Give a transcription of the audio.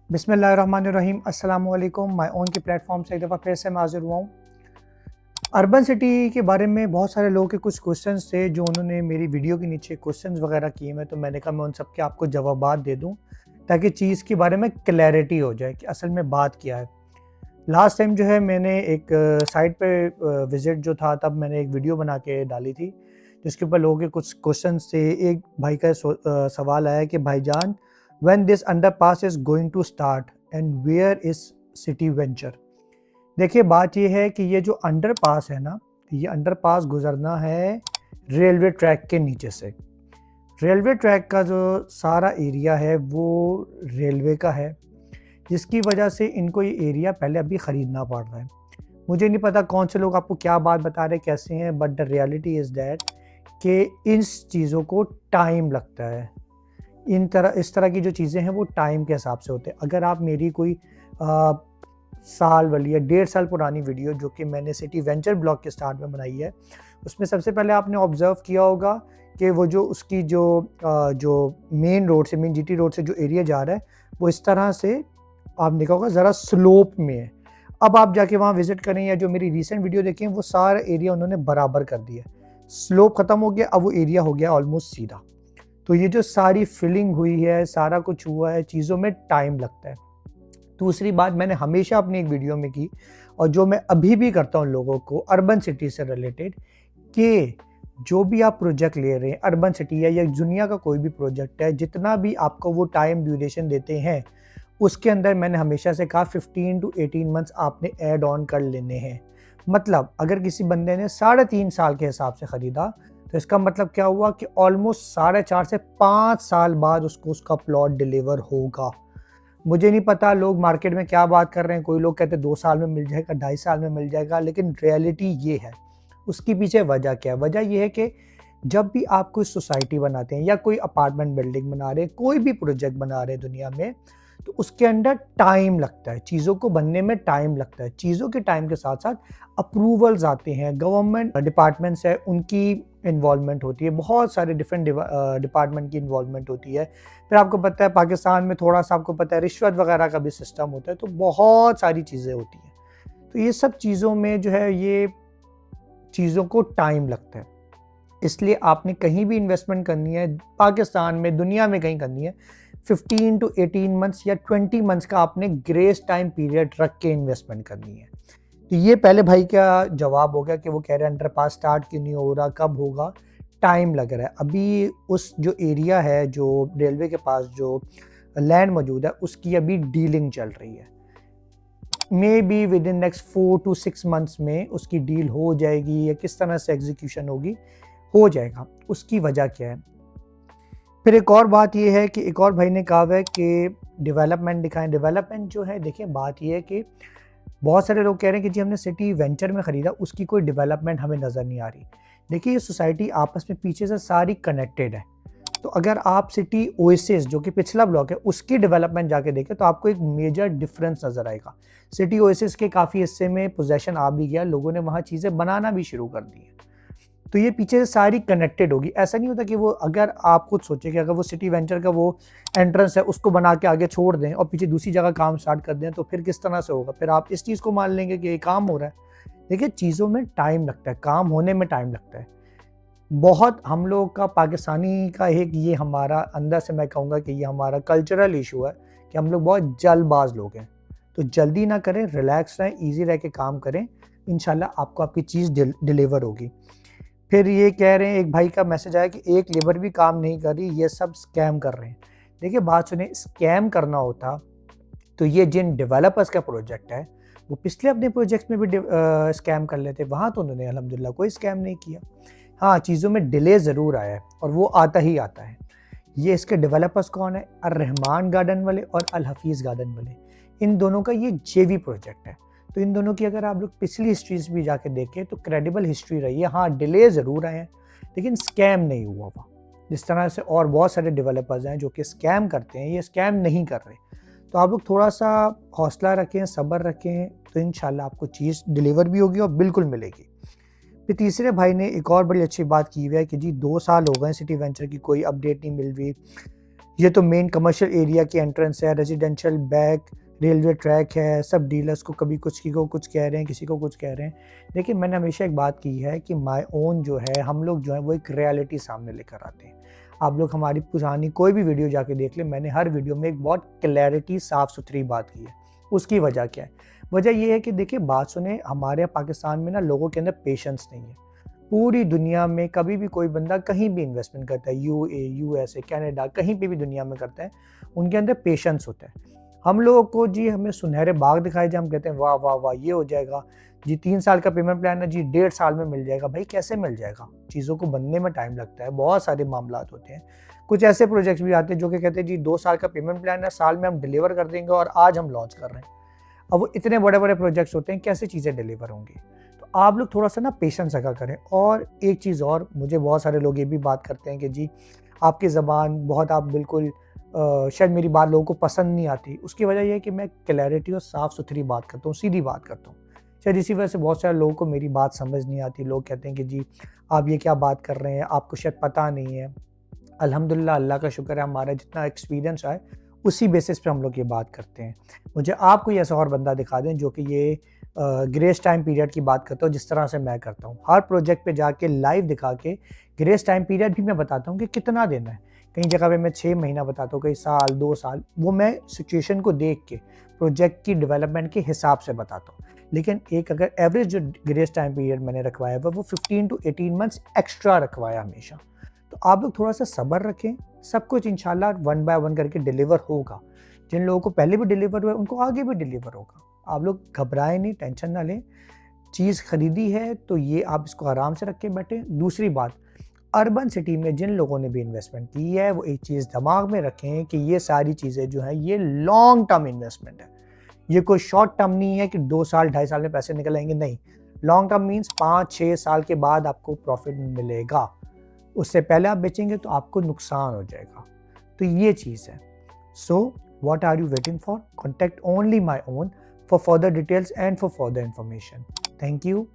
बिस्मिल्लाहिर्रहमानिर्रहीम अस्सलाम वालेकुम। माय ओन के प्लेटफॉर्म से एक दफ़ा फिर से मैं हाज़िर हुआ हूँ। अर्बन सिटी के बारे में बहुत सारे लोगों के कुछ क्वेश्चंस थे जो उन्होंने मेरी वीडियो के नीचे क्वेश्चंस वगैरह किए हैं, तो मैंने कहा मैं उन सब के आपको जवाबात दे दूँ ताकि चीज़ के बारे में क्लैरिटी हो जाए कि असल में बात क्या है। लास्ट टाइम जो है मैंने एक साइट पे विज़िट जो था तब मैंने एक वीडियो बना के डाली थी जिसके ऊपर लोगों के कुछ क्वेश्चंस थे। एक भाई का सवाल आया कि भाईजान, when this underpass is going to start and where is city venture. देखिए बात ये है कि ये जो अंडरपास है ना, ये अंडरपास गुजरना है रेलवे ट्रैक के नीचे से। रेलवे ट्रैक का जो सारा एरिया है वो रेलवे का है, जिसकी वजह से इनको ये एरिया पहले अभी ख़रीदना पड़ रहा है। मुझे नहीं पता कौन से लोग आपको क्या बात बता रहे कैसे हैं, but the reality is that कि इस चीज़ों को टाइम लगता है। इस तरह की जो चीज़ें हैं वो टाइम के हिसाब से होते हैं। अगर आप मेरी कोई साल वाली या 1.5 साल पुरानी वीडियो जो कि मैंने सिटी वेंचर ब्लॉग के स्टार्ट में बनाई है, उसमें सबसे पहले आपने ऑब्ज़र्व किया होगा कि वो जो उसकी जो मेन रोड से, मेन जीटी रोड से जो एरिया जा रहा है, वो इस तरह से आपने देखा होगा ज़रा स्लोप में है। अब आप जाके वहाँ विज़िट करें या जो मेरी रीसेंट वीडियो देखें, वो सारा एरिया उन्होंने बराबर कर दिया। स्लोप ख़त्म हो गया, अब वो एरिया हो गया ऑलमोस्ट सीधा। तो ये जो सारी फिलिंग हुई है, सारा कुछ हुआ है, चीज़ों में टाइम लगता है। दूसरी बात मैंने हमेशा अपनी एक वीडियो में की और जो मैं अभी भी करता हूँ लोगों को अर्बन सिटी से रिलेटेड, कि जो भी आप प्रोजेक्ट ले रहे हैं अर्बन सिटी या दुनिया का कोई भी प्रोजेक्ट है, जितना भी आपको वो टाइम ड्यूरेशन देते हैं, उसके अंदर मैंने हमेशा से कहा 15 टू 18 मंथ्स आपने ऐड ऑन कर लेने हैं। मतलब अगर किसी बंदे ने 3.5 साल के हिसाब से ख़रीदा, तो इसका मतलब क्या हुआ कि ऑलमोस्ट 4.5 से 5 साल बाद उसको उसका प्लॉट डिलीवर होगा। मुझे नहीं पता लोग मार्केट में क्या बात कर रहे हैं, कोई लोग कहते हैं 2 साल में मिल जाएगा, 2.5 साल में मिल जाएगा, लेकिन रियलिटी ये है। उसके पीछे वजह क्या है? वजह ये है कि जब भी आप कोई सोसाइटी बनाते हैं या कोई अपार्टमेंट बिल्डिंग बना रहे हैं, कोई भी प्रोजेक्ट बना रहे हैं दुनिया में, तो उसके अंदर टाइम लगता है, चीज़ों को बनने में टाइम लगता है। चीज़ों के टाइम के साथ-साथ अप्रूवल्स आते हैं, गवर्नमेंट डिपार्टमेंट्स है उनकी इन्वॉल्वमेंट होती है, बहुत सारे डिफरेंट डिपार्टमेंट की इन्वॉल्वमेंट होती है। फिर आपको पता है पाकिस्तान में थोड़ा-सा आपको पता है रिश्वत वगैरह का भी सिस्टम होता है, तो बहुत सारी चीज़ें होती हैं। तो ये सब चीज़ों में जो है ये चीज़ों को टाइम लगता है। इसलिए आपने कहीं भी इन्वेस्टमेंट करनी है, पाकिस्तान में, दुनिया में कहीं करनी है, 15 टू 18 मंथ्स या 20 मंथ्स का आपने ग्रेस टाइम पीरियड रख के इन्वेस्टमेंट करनी है। तो ये पहले भाई का जवाब हो गया कि वो कह रहे हैं अंडरपास स्टार्ट क्यों नहीं हो रहा, कब होगा? टाइम लग रहा है। अभी उस जो एरिया है, जो रेलवे के पास जो लैंड मौजूद है, उसकी अभी डीलिंग चल रही है। May be within next 4 to 6 months में उसकी डील हो जाएगी या किस तरह से एग्जीक्यूशन होगी, हो जाएगा। उसकी वजह क्या है? फिर एक और बात ये है कि एक और भाई ने कहा हुआ है कि डेवलपमेंट दिखाएं। डेवलपमेंट जो है, देखिए बात ये है कि बहुत सारे लोग कह रहे हैं कि जी हमने सिटी वेंचर में ख़रीदा, उसकी कोई डेवलपमेंट हमें नज़र नहीं आ रही। देखिए ये सोसाइटी आपस में पीछे से सारी कनेक्टेड है। तो अगर आप सिटी ओएसिस जो कि पिछला ब्लॉक है उसकी डेवलपमेंट जाके देखें तो आपको एक मेजर डिफरेंस नज़र आएगा। सिटी ओएसिस के काफ़ी हिस्से में पोजेसन आ भी गया, लोगों ने वहाँ चीज़ें बनाना भी शुरू कर दी है। तो ये पीछे से सारी कनेक्टेड होगी। ऐसा नहीं होता कि वो, अगर आप खुद सोचें कि अगर वो सिटी वेंचर का वो एंट्रेंस है उसको बना के आगे छोड़ दें और पीछे दूसरी जगह काम स्टार्ट कर दें, तो फिर किस तरह से होगा? फिर आप इस चीज़ को मान लेंगे कि ये काम हो रहा है। देखिए चीज़ों में टाइम लगता है, काम होने में टाइम लगता है। बहुत हम लोग का पाकिस्तानी का एक ये हमारा अंदर से मैं कहूँगा कि ये हमारा कल्चरल इशू है कि हम लोग बहुत जल्दबाज लोग हैं। तो जल्दी ना करें, रिलैक्स रहें, ईज़ी रह के काम करें, इंशाल्लाह आपको आपकी चीज़ डिलीवर होगी। फिर ये कह रहे हैं, एक भाई का मैसेज आया कि एक लेबर भी काम नहीं कर रही, ये सब स्कैम कर रहे हैं। देखिए बात सुनिए, स्कैम करना होता तो ये जिन डेवलपर्स का प्रोजेक्ट है वो पिछले अपने प्रोजेक्ट में भी स्कैम कर लेते, वहाँ तो उन्होंने अल्हम्दुलिल्लाह कोई स्कैम नहीं किया। हाँ, चीज़ों में डिले ज़रूर आया है और वो आता ही आता है। ये इसके डेवलपर्स कौन है? अर्रहमान गार्डन वाले और अल हफीज़ गार्डन वाले। इन दोनों का ये जेवी प्रोजेक्ट है। तो इन दोनों की अगर आप लोग पिछली हिस्ट्रीज भी जाके देखें तो क्रेडिबल हिस्ट्री रही है। हाँ, डिले ज़रूर आए हैं लेकिन स्कैम नहीं हुआ वहाँ। जिस तरह से और बहुत सारे डेवलपर्स हैं जो कि स्कैम करते हैं, ये स्कैम नहीं कर रहे। तो आप लोग थोड़ा-सा हौसला रखें, सब्र रखें, तो इंशाल्लाह आपको चीज़ डिलीवर भी होगी और बिल्कुल मिलेगी। फिर तीसरे भाई ने एक और बड़ी अच्छी बात की हुई है कि जी 2 साल हो गए सिटी वेंचर की कोई अपडेट नहीं मिल रही। ये तो मेन कमर्शियल एरिया की एंट्रेंस है, रेजिडेंशियल बैक, रेलवे ट्रैक है, सब डीलर्स को कभी किसी को कुछ कह रहे हैं, किसी को कुछ कह रहे हैं। देखिए, मैंने हमेशा एक बात की है कि माय ओन जो है, हम लोग जो है वो एक रियलिटी सामने लेकर आते हैं। आप लोग हमारी पुरानी कोई भी वीडियो जाके देख लें, मैंने हर वीडियो में एक बहुत क्लैरिटी, साफ-सुथरी बात की है। उसकी वजह क्या है? वजह ये है कि देखिए, बात सुनें, हमारे पाकिस्तान में ना लोगों के अंदर पेशेंस नहीं है। पूरी दुनिया में कभी भी कोई बंदा कहीं भी इन्वेस्टमेंट करता है, यूए, यूएसए, कनाडा, कहीं पे भी दुनिया में करता है, उनके अंदर पेशेंस होता है। हम लोगों को जी हमें सुनहरे बाग दिखाए जाए, हम कहते हैं वाह, वाह, वाह! ये हो जाएगा। जी 3 साल का पेमेंट प्लान है जी, 1.5 साल में मिल जाएगा। भाई कैसे मिल जाएगा? चीज़ों को बनने में टाइम लगता है, बहुत सारे मामलात होते हैं। कुछ ऐसे प्रोजेक्ट्स भी आते हैं जो कि कहते हैं जी 2 साल का पेमेंट प्लान है, साल में हम डिलीवर कर देंगे और आज हम लॉन्च कर रहे हैं। अब वो इतने बड़े-बड़े प्रोजेक्ट्स होते हैं, कैसे चीज़ें डिलीवर होंगी? तो आप लोग थोड़ा-सा ना पेशेंस रखा करें। और एक चीज़ और, मुझे बहुत सारे लोग ये भी बात करते हैं कि जी आपकी ज़बान बहुत, आप बिल्कुल शायद मेरी बात लोगों को पसंद नहीं आती। उसकी वजह ये है कि मैं क्लैरिटी और साफ-सुथरी बात करता हूँ, सीधी बात करता हूँ। शायद इसी वजह से बहुत सारे लोगों को मेरी बात समझ नहीं आती। लोग कहते हैं कि जी आप ये क्या बात कर रहे हैं, आपको शायद पता नहीं है। अल्हम्दुलिल्लाह, अल्लाह का शुक्र है, हमारा जितना एक्सपीरियंस है उसी बेसिस पे हम लोग ये बात करते हैं। मुझे आप कोई ऐसा और बंदा दिखा दें जो कि ये ग्रेस टाइम पीरियड की बात करता हो जिस तरह से मैं करता हूँ। हर प्रोजेक्ट पे जाके लाइव दिखा के ग्रेस टाइम पीरियड भी मैं बताता हूँ कि कितना देना है। कई जगह पे मैं 6 महीना बताता हूँ, कई साल, 2 साल, वो मैं सिचुएशन को देख के, प्रोजेक्ट की डेवलपमेंट के हिसाब से बताता हूँ। लेकिन एक अगर एवरेज जो ग्रेस टाइम पीरियड मैंने रखवाया है वो 15 टू 18 मंथ्स एक्स्ट्रा रखवाया हमेशा। तो आप लोग थोड़ा-सा सब्र रखें, सब कुछ इंशाल्लाह वन बाय वन करके डिलीवर होगा। जिन लोगों को पहले भी डिलीवर हुआ है, उनको आगे भी डिलीवर होगा। आप लोग घबराएँ नहीं, टेंशन ना लें। चीज़ खरीदी है तो ये आप इसको आराम से रख के बैठें। दूसरी बात, अर्बन सिटी में जिन लोगों ने भी इन्वेस्टमेंट की है, वो एक चीज़ दिमाग में रखें कि ये सारी चीज़ें जो हैं, ये लॉन्ग टर्म इन्वेस्टमेंट है। ये कोई शॉर्ट टर्म नहीं है कि 2 साल, 2.5 साल में पैसे निकल आएँगे, नहीं। लॉन्ग टर्म मीन्स 5-6 साल के बाद आपको प्रॉफ़िट मिलेगा। उससे पहले आप बेचेंगे तो आपको नुकसान हो जाएगा। तो ये चीज़ है। So what are you waiting for? Contact only my own for further details and for further information. Thank you.